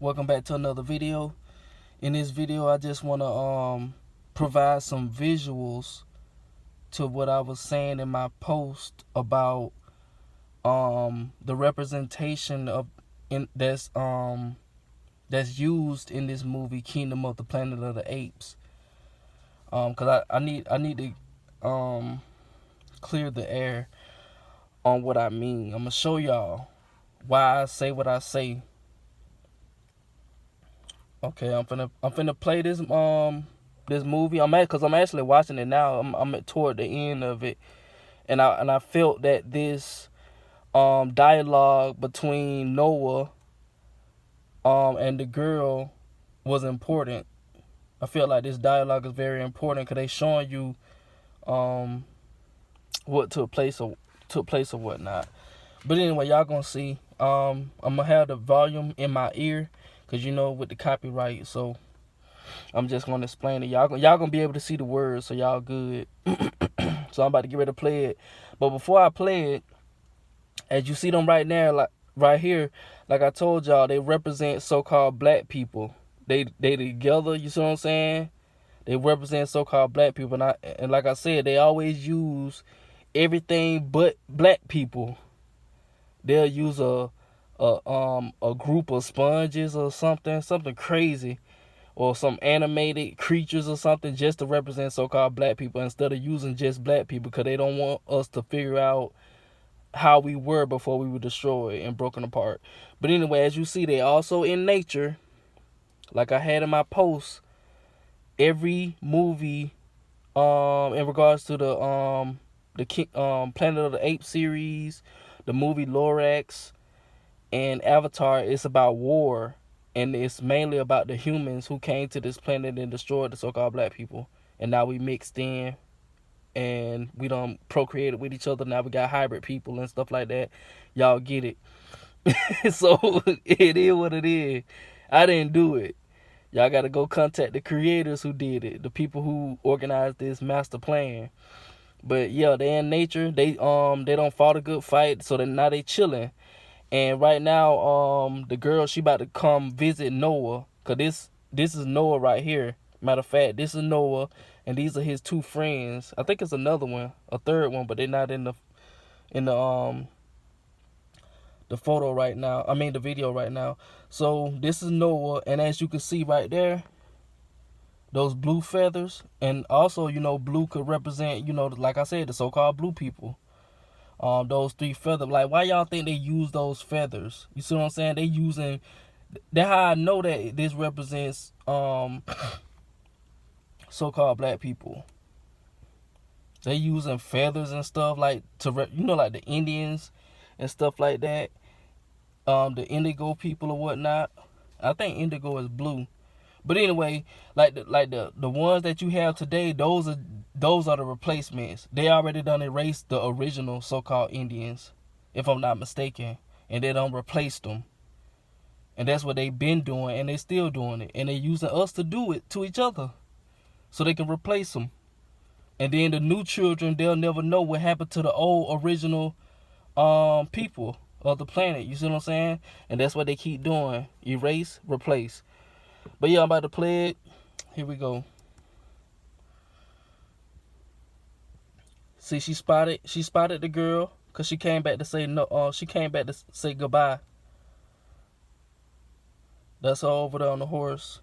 Welcome back to another video. In this video, I just want to provide some visuals to what I was saying in my post about the representation of that's used in this movie Kingdom of the Planet of the Apes. Cause I need to clear the air on what I mean. I'm gonna show y'all why I say what I say. Okay, I'm finna play this movie. I'm actually watching it now. I'm toward the end of it, and I felt that this dialogue between Noah and the girl was important. I feel like this dialogue is very important because they showing you what took place or whatnot. But anyway, y'all gonna see. I'm gonna have the volume in my ear because with the copyright. So I'm just gonna explain it. Y'all gonna be able to see the words, so y'all good. So I'm about to get ready to play it. But before I play it, as you see them right now, like right here, like I told y'all, they represent so-called black people. They together. You see what I'm saying? They represent so-called black people, and like I said, they always use everything but black people. They'll use a group of sponges or something crazy, or some animated creatures or something, just to represent so-called black people instead of using just black people, because they don't want us to figure out how we were before we were destroyed and broken apart. But anyway, as you see, they also in nature. Like I had in my post, every movie in regards to the Planet of the Apes series, the movie Lorax, and Avatar, it's about war, and it's mainly about the humans who came to this planet and destroyed the so-called black people, and now we mixed in and we done procreated with each other. Now we got hybrid people and stuff like that. Y'all get it. So it is what it is. I didn't do it. Y'all gotta go contact the creators who did it, the people who organized this master plan. But yeah, they in nature. They don't fought a good fight, so now they chilling. And right now, the girl, she about to come visit Noah, cause this is Noah right here. Matter of fact, this is Noah, and these are his two friends. I think it's another one, a third one, but they're not in the photo right now. I mean the video right now. So this is Noah, and as you can see right there, those blue feathers, and also blue could represent like I said, the so-called blue people. Those three feathers. Like, why y'all think they use those feathers? You see what I'm saying? They using. That's how I know that this represents so-called black people. They using feathers and stuff like like the Indians and stuff like that. The indigo people or whatnot. I think indigo is blue. But anyway, like the ones that you have today, those are the replacements. They already done erased the original so-called Indians, if I'm not mistaken, and they done replaced them. And that's what they've been doing, and they still doing it, and they using us to do it to each other, so they can replace them. And then the new children, they'll never know what happened to the old original people of the planet. You see what I'm saying? And that's what they keep doing: erase, replace. But yeah, I'm about to play it. Here we go. See, she spotted the girl because she came back to say no. She came back to say goodbye. That's her over there on the horse.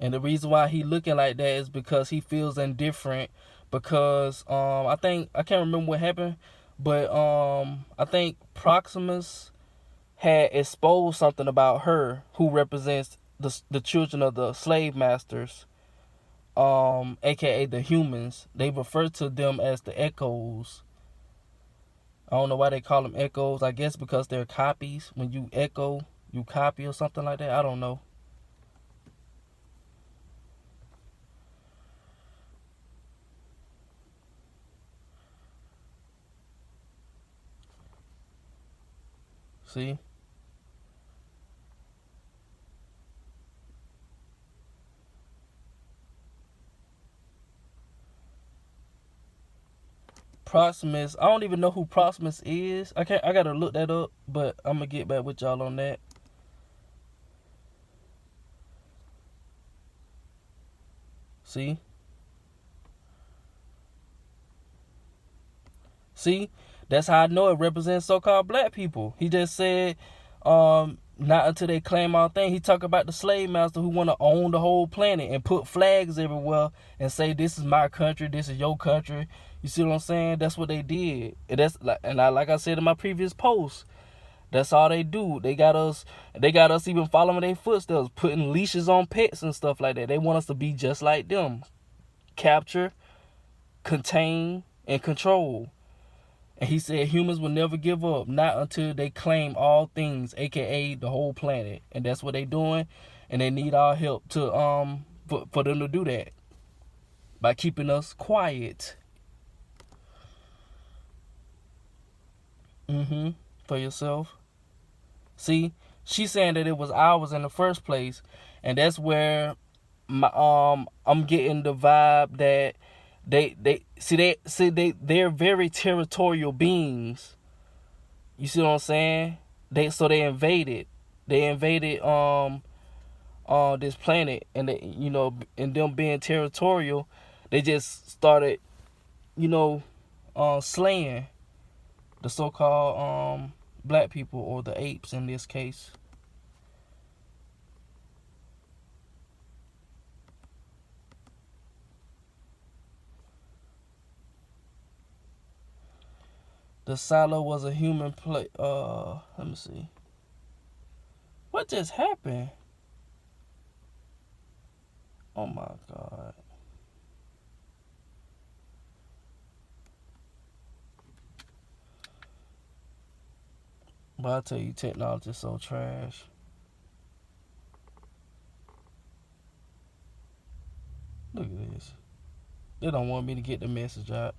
And the reason why he looking like that is because he feels indifferent. Because I can't remember what happened, but I think Proximus had exposed something about her, who represents the children of the slave masters, aka the humans. They refer to them as the echoes. I don't know why they call them echoes. I guess because they're copies. When you echo, you copy or something like that. I don't know. See? Proximus. I don't even know who Proximus is. I gotta look that up, but I'm gonna get back with y'all on that. See? See? That's how I know it represents so-called black people. He just said, not until they claim our thing. He talk about the slave master who want to own the whole planet and put flags everywhere and say, this is my country, this is your country. You see what I'm saying? That's what they did. And that's like I said in my previous post, that's all they do. They got us even following their footsteps, putting leashes on pets and stuff like that. They want us to be just like them. Capture, contain, and control. And he said humans will never give up, not until they claim all things, aka the whole planet. And that's what they doing, and they need our help to for them to do that by keeping us quiet. For yourself. See, she's saying that it was ours in the first place, and that's where I'm getting the vibe that they're very territorial beings. You see what I'm saying? They invaded this planet, and and them being territorial, they just started slaying the so-called black people, or the apes in this case. The silo was a human play. Let me see. What just happened? Oh my God. But I tell you, technology is so trash. Look at this. They don't want me to get the message out.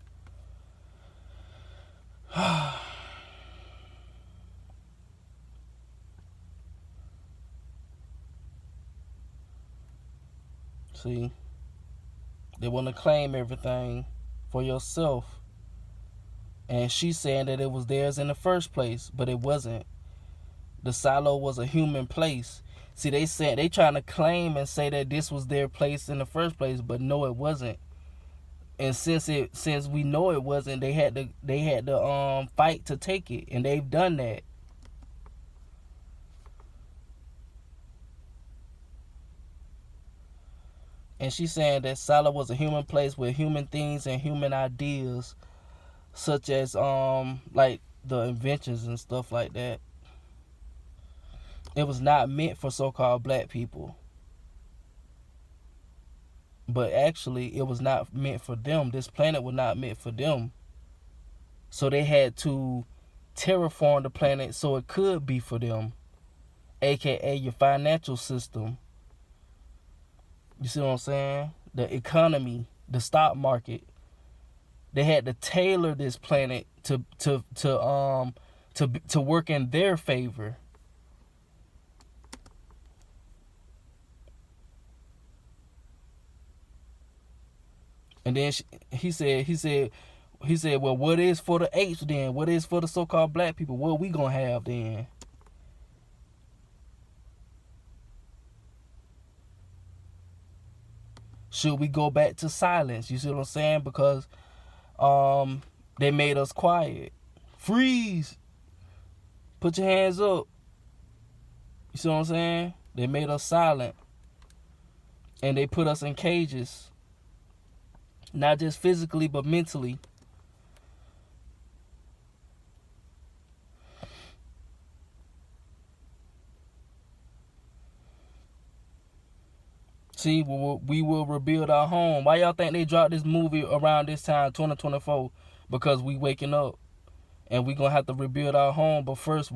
See, they want to claim everything for yourself, and she's saying that it was theirs in the first place, but it wasn't. The silo was a human place. See, they trying to claim and say that this was their place in the first place, but no, it wasn't. And since we know it wasn't, they had to fight to take it, and they've done that. And she's saying that silo was a human place with human things and human ideas, such as like the inventions and stuff like that. It was not meant for so-called black people. But actually, it was not meant for them. This planet was not meant for them. So they had to terraform the planet so it could be for them, aka your financial system. You see what I'm saying? The economy, the stock market. They had to tailor this planet to work in their favor. And then he said, well, what is for the apes then? What is for the so-called black people? What we gonna have then? Should we go back to silence? You see what I'm saying? Because they made us quiet. Freeze. Put your hands up. You see what I'm saying? They made us silent. And they put us in cages. Not just physically, but mentally. See, we will rebuild our home. Why y'all think they dropped this movie around this time, 2024? Because we waking up. And we going to have to rebuild our home. But first,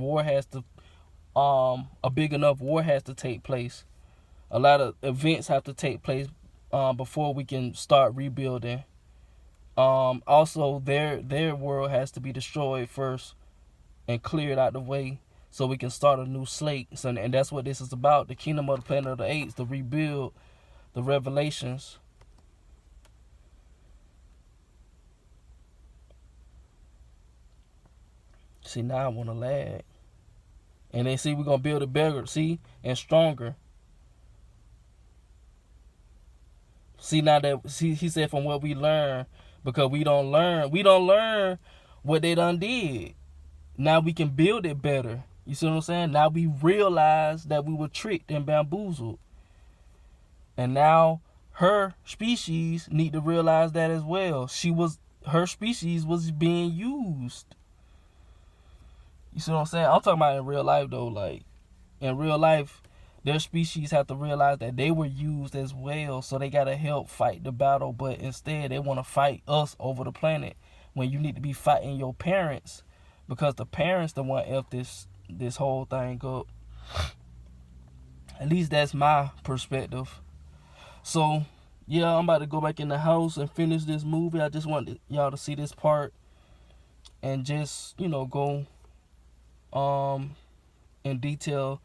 a big enough war has to take place. A lot of events have to take place before we can start rebuilding. Also, their world has to be destroyed first and cleared out the way so we can start a new slate. So, and that's what this is about. The Kingdom of the Planet of the Apes, the rebuild, the revelations. See, now I want to lag. And then see, we're going to build it bigger, see, and stronger. See, now that, see, he said from what we learn, because we don't learn what they done did. Now we can build it better. You see what I'm saying? Now we realize that we were tricked and bamboozled. And now her species need to realize that as well. Her species was being used. You see what I'm saying? I'm talking about in real life though. Like, in real life, their species have to realize that they were used as well. So they gotta help fight the battle. But instead, they want to fight us over the planet. When you need to be fighting your parents. Because the parents the one effed this whole thing up. At least that's my perspective. So, yeah, I'm about to go back in the house and finish this movie. I just want y'all to see this part. And just, go in detail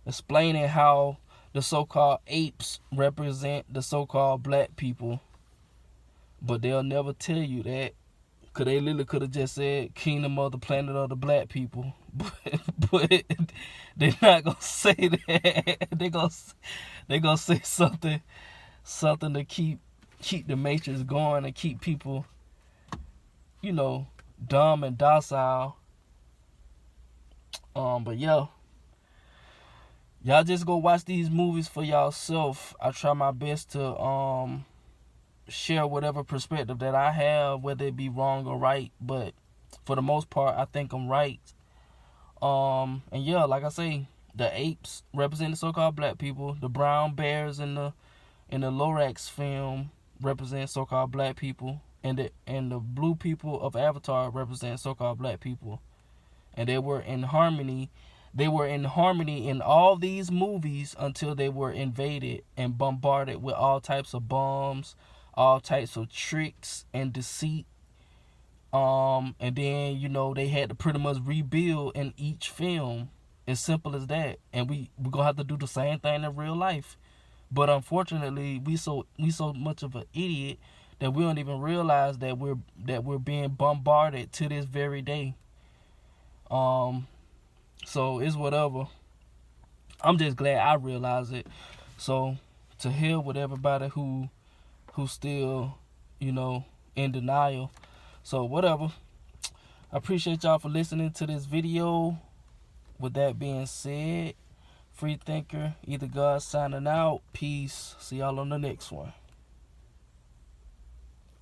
explaining how the so-called apes represent the so-called black people. But they'll never tell you that. Because they literally could have just said kingdom of the planet of the black people. But they're not going to say that. They're going to say something to keep the matrix going and keep people, dumb and docile. But yeah, y'all just go watch these movies for yourself. I try my best to share whatever perspective that I have, whether it be wrong or right. But for the most part, I think I'm right. And yeah, like I say, the apes represent the so-called black people. The brown bears in the Lorax film represent so-called black people. And the blue people of Avatar represent so-called black people. And they were in harmony. They were in harmony in all these movies until they were invaded and bombarded with all types of bombs, all types of tricks and deceit. And then, they had to pretty much rebuild in each film. As simple as that. And we're gonna have to do the same thing in real life. But unfortunately, we so much of an idiot that we don't even realize that we're being bombarded to this very day. So it's whatever. I'm just glad I realized it. So to hell with everybody who's still, in denial. So whatever. I appreciate y'all for listening to this video. With that being said, free thinker, either God signing out. Peace. See y'all on the next one.